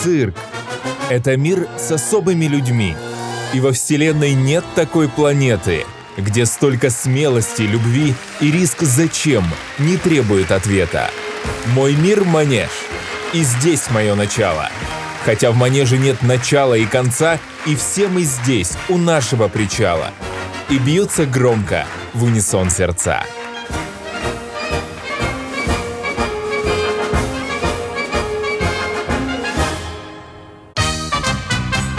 Цирк – это мир с особыми людьми. И во Вселенной нет такой планеты, где столько смелости, любви и риск «зачем» не требует ответа. Мой мир – манеж. И здесь мое начало. Хотя в манеже нет начала и конца, и все мы здесь, у нашего причала. И бьются громко в унисон сердца.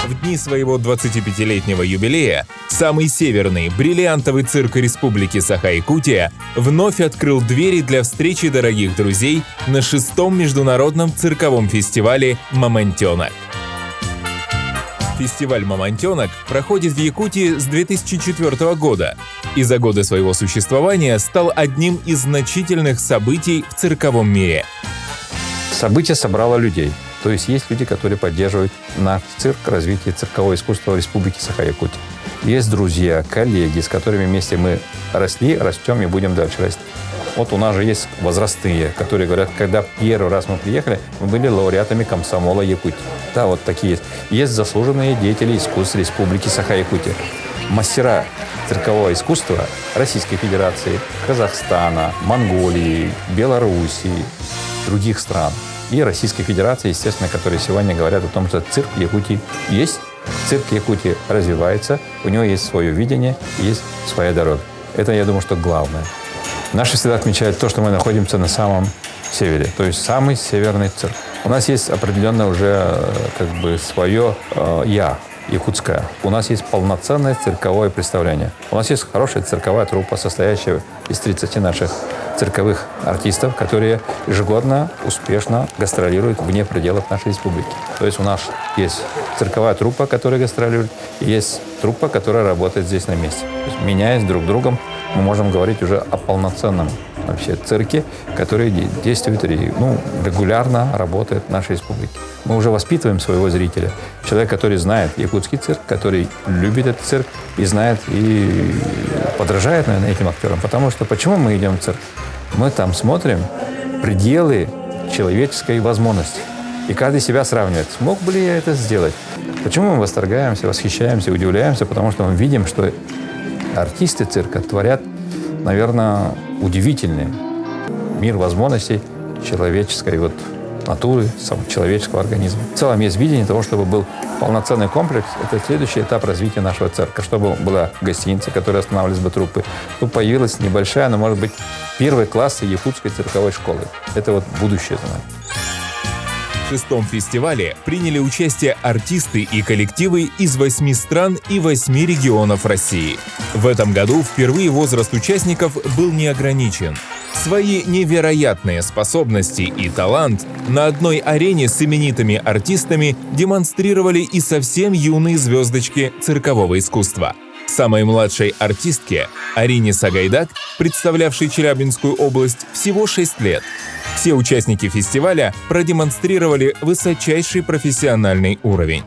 В дни своего 25-летнего юбилея самый северный, бриллиантовый цирк Республики Саха-Якутия вновь открыл двери для встречи дорогих друзей на 6-м международном цирковом фестивале «Мамонтенок». Фестиваль «Мамонтенок» проходит в Якутии с 2004 года и за годы своего существования стал одним из значительных событий в цирковом мире. Событие собрало людей. То есть люди, которые поддерживают наш цирк, развитие циркового искусства в Республике Саха-Якутия. Есть друзья, коллеги, с которыми вместе мы росли, растем и будем дальше расти. Вот у нас же есть возрастные, которые говорят, когда первый раз мы приехали, мы были лауреатами комсомола Якутии. Да, вот такие есть. Есть заслуженные деятели искусств Республики Саха-Якутия. Мастера циркового искусства Российской Федерации, Казахстана, Монголии, Белоруссии, других стран. И Российской Федерации, естественно, которые сегодня говорят о том, что цирк Якутии есть. Цирк Якутии развивается, у него есть свое видение, есть своя дорога. Это, я думаю, что главное. Наши всегда отмечают то, что мы находимся на самом севере, то есть самый северный цирк. У нас есть определенное уже свое «я» якутское. У нас есть полноценное цирковое представление. У нас есть хорошая цирковая труппа, состоящая из 30 наших цирковых артистов, которые ежегодно успешно гастролируют вне пределов нашей республики. То есть у нас есть цирковая труппа, которая гастролирует, и есть труппа, которая работает здесь на месте. То есть, меняясь друг другом, мы можем говорить уже о полноценном вообще цирке, который действует, регулярно работает в нашей республике. Мы уже воспитываем своего зрителя. Человек, который знает якутский цирк, который любит этот цирк и знает, и подражает, наверное, этим актерам. Потому что почему мы идем в цирк? Мы там смотрим пределы человеческой возможности. И каждый себя сравнивает. Смог бы ли я это сделать? Почему мы восторгаемся, восхищаемся, удивляемся? Потому что мы видим, что артисты цирка творят, наверное, удивительный мир возможностей человеческой натуры, человеческого организма. В целом есть видение того, чтобы был полноценный комплекс. Это следующий этап развития нашего цирка. Чтобы была гостиница, которая останавливались бы труппы. Чтобы появилась небольшая, но, может быть, первый класс якутской цирковой школы. Это будущее за нами. В 6-м фестивале приняли участие артисты и коллективы из 8 стран и 8 регионов России. В этом году впервые возраст участников был не ограничен. Свои невероятные способности и талант на одной арене с именитыми артистами демонстрировали и совсем юные звездочки циркового искусства. Самой младшей артистке, Арине Сагайдак, представлявшей Челябинскую область, всего 6 лет. Все участники фестиваля продемонстрировали высочайший профессиональный уровень.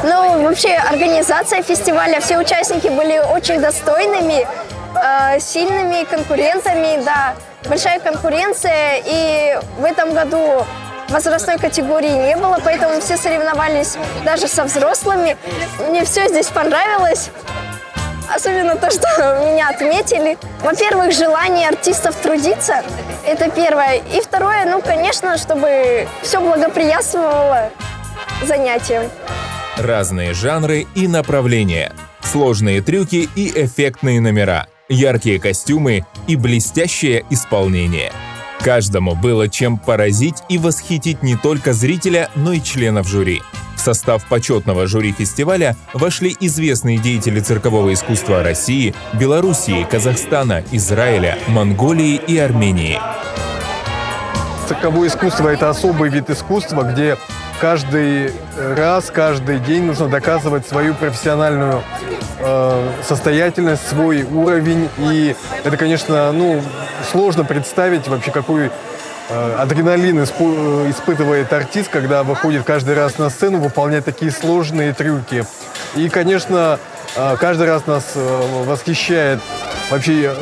Вообще организация фестиваля, все участники были очень достойными, сильными конкурентами, да. Большая конкуренция, и в этом году возрастной категории не было, поэтому все соревновались даже со взрослыми. Мне все здесь понравилось. Особенно то, что меня отметили. Во-первых, желание артистов трудиться. Это первое. И второе, конечно, чтобы все благоприятствовало занятиям. Разные жанры и направления. Сложные трюки и эффектные номера. Яркие костюмы и блестящее исполнение. Каждому было чем поразить и восхитить не только зрителя, но и членов жюри. В состав почетного жюри фестиваля вошли известные деятели циркового искусства России, Белоруссии, Казахстана, Израиля, Монголии и Армении. Цирковое искусство – это особый вид искусства, где каждый день нужно доказывать свою профессиональную состоятельность, свой уровень. И это, конечно, сложно представить вообще, какой адреналин испытывает артист, когда выходит каждый раз на сцену, выполнять такие сложные трюки. И, конечно, каждый раз нас восхищает вообще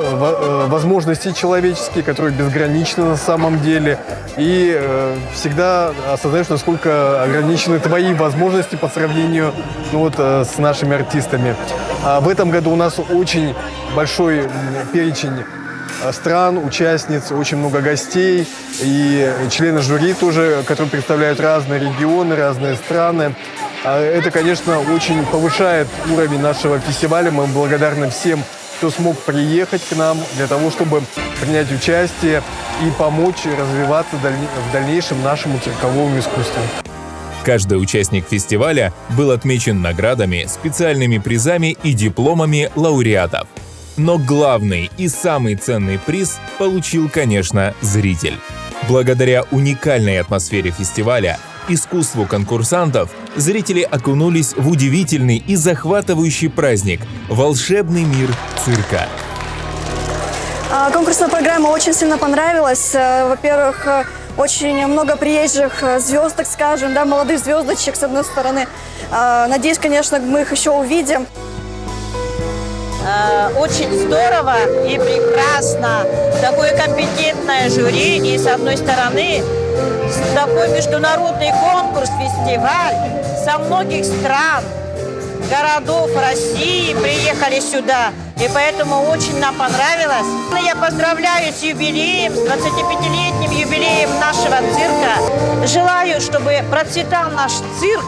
возможности человеческие, которые безграничны на самом деле. И всегда осознаешь, насколько ограничены твои возможности по сравнению с нашими артистами. В этом году у нас очень большой перечень стран, участниц, очень много гостей и члены жюри тоже, которые представляют разные регионы, разные страны. Это, конечно, очень повышает уровень нашего фестиваля. Мы благодарны всем, кто смог приехать к нам для того, чтобы принять участие и помочь развиваться в дальнейшем нашему цирковому искусству. Каждый участник фестиваля был отмечен наградами, специальными призами и дипломами лауреатов. Но главный и самый ценный приз получил, конечно, зритель. Благодаря уникальной атмосфере фестиваля, искусству конкурсантов, зрители окунулись в удивительный и захватывающий праздник – волшебный мир цирка. Конкурсная программа очень сильно понравилась. Во-первых, очень много приезжих звезд, так скажем, да, молодых звездочек, с одной стороны. Надеюсь, конечно, мы их еще увидим. Очень здорово и прекрасно. Такое компетентное жюри. И с одной стороны, такой международный конкурс, фестиваль со многих стран, городов России приехали сюда. И поэтому очень нам понравилось. Я поздравляю с юбилеем, с 25-летним юбилеем нашего цирка. Желаю, чтобы процветал наш цирк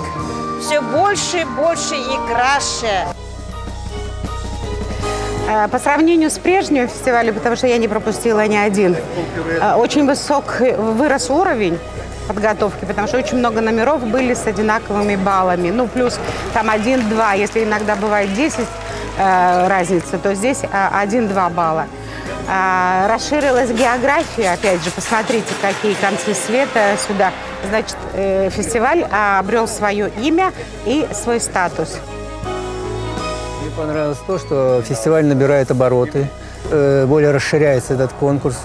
все больше, больше и краше. По сравнению с прежним фестивалем, потому что я не пропустила ни один, очень вырос уровень подготовки, потому что очень много номеров были с одинаковыми баллами. Ну, плюс там 1-2, если иногда бывает 10 разница, то здесь 1-2 балла. Расширилась география, опять же, посмотрите, какие концы света сюда. Значит, фестиваль обрел свое имя и свой статус. Мне понравилось то, что фестиваль набирает обороты, более расширяется этот конкурс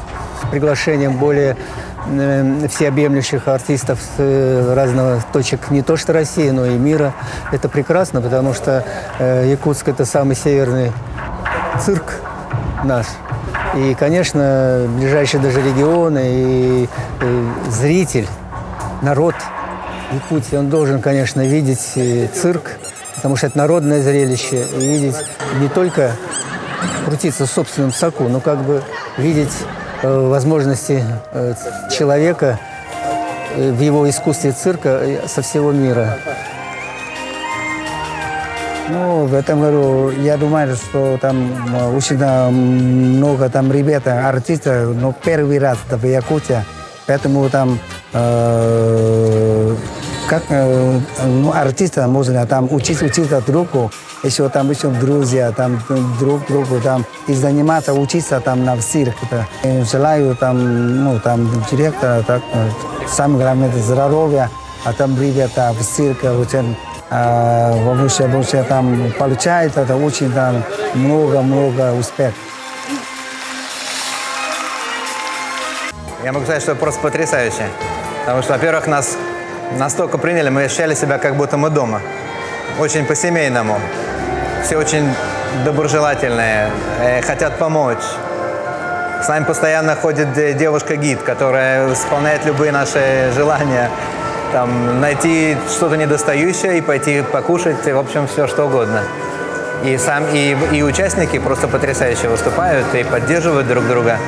с приглашением более всеобъемлющих артистов с разных точек не то что России, но и мира. Это прекрасно, потому что Якутск – это самый северный цирк наш. И, конечно, ближайшие даже регионы и зритель, народ Якутии, он должен, конечно, видеть цирк, потому что это народное зрелище, и видеть не только крутиться в собственном соку, но как бы видеть возможности человека в его искусстве цирка со всего мира. Ну, в этом году я думаю, что там очень много там ребят, артистов, но первый раз в Якутии, поэтому там как артиста можно там учиться другу, еще друзья, там друг другу там и заниматься, учиться там на цирке. Желаю там директора, так, самое главное здоровье, а там ребята в цирке очень больше там получается, это очень там много успехов. Я могу сказать, что просто потрясающе. Потому что, во-первых, нас настолько приняли, мы ощущали себя, как будто мы дома. Очень по-семейному. Все очень доброжелательные, хотят помочь. С нами постоянно ходит девушка-гид, которая исполняет любые наши желания. Там, найти что-то недостающее и пойти покушать, в общем, все что угодно. И участники просто потрясающе выступают и поддерживают друг друга.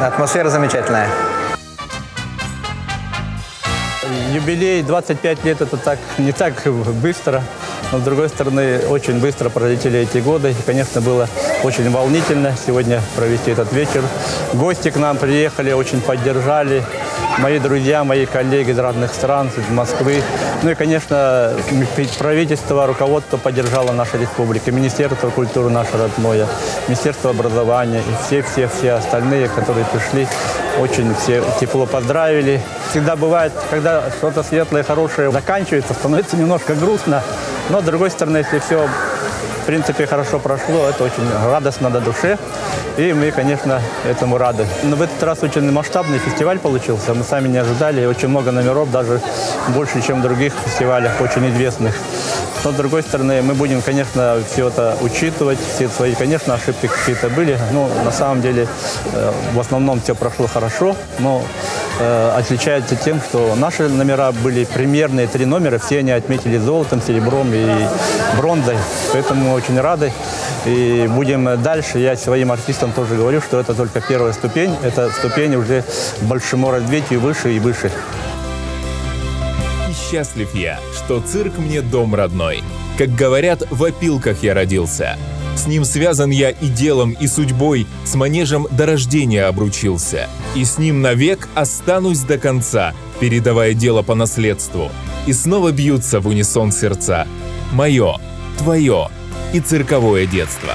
Атмосфера замечательная. Юбилей 25 лет – это не так быстро, но, с другой стороны, очень быстро пролетели эти годы. И, конечно, было очень волнительно сегодня провести этот вечер. Гости к нам приехали, очень поддержали. Мои друзья, мои коллеги из разных стран, из Москвы. Ну и, конечно, правительство, руководство поддержало наша республика, Министерство культуры наше родное, Министерство образования и все остальные, которые пришли, очень все тепло поздравили. Всегда бывает, когда что-то светлое, хорошее заканчивается, становится немножко грустно, но, с другой стороны, если все, в принципе, хорошо прошло, это очень радостно до души. И мы, конечно, этому рады. Но в этот раз очень масштабный фестиваль получился. Мы сами не ожидали. Очень много номеров, даже больше, чем в других фестивалях, очень известных. Но, с другой стороны, мы будем, конечно, все это учитывать, все свои, конечно, ошибки какие-то были. Но на самом деле в основном все прошло хорошо, но отличается тем, что наши номера были примерные 3 номера, все они отметили золотом, серебром и бронзой. Поэтому мы очень рады. И будем дальше. Я своим артистам тоже говорю, что это только первая ступень. Это ступень уже к большому развитию выше и выше. И счастлив я, что цирк мне дом родной. Как говорят, в опилках я родился. С ним связан я и делом, и судьбой, с манежем до рождения обручился. И с ним навек останусь до конца, передавая дело по наследству. И снова бьются в унисон сердца. Мое, твое и цирковое детство.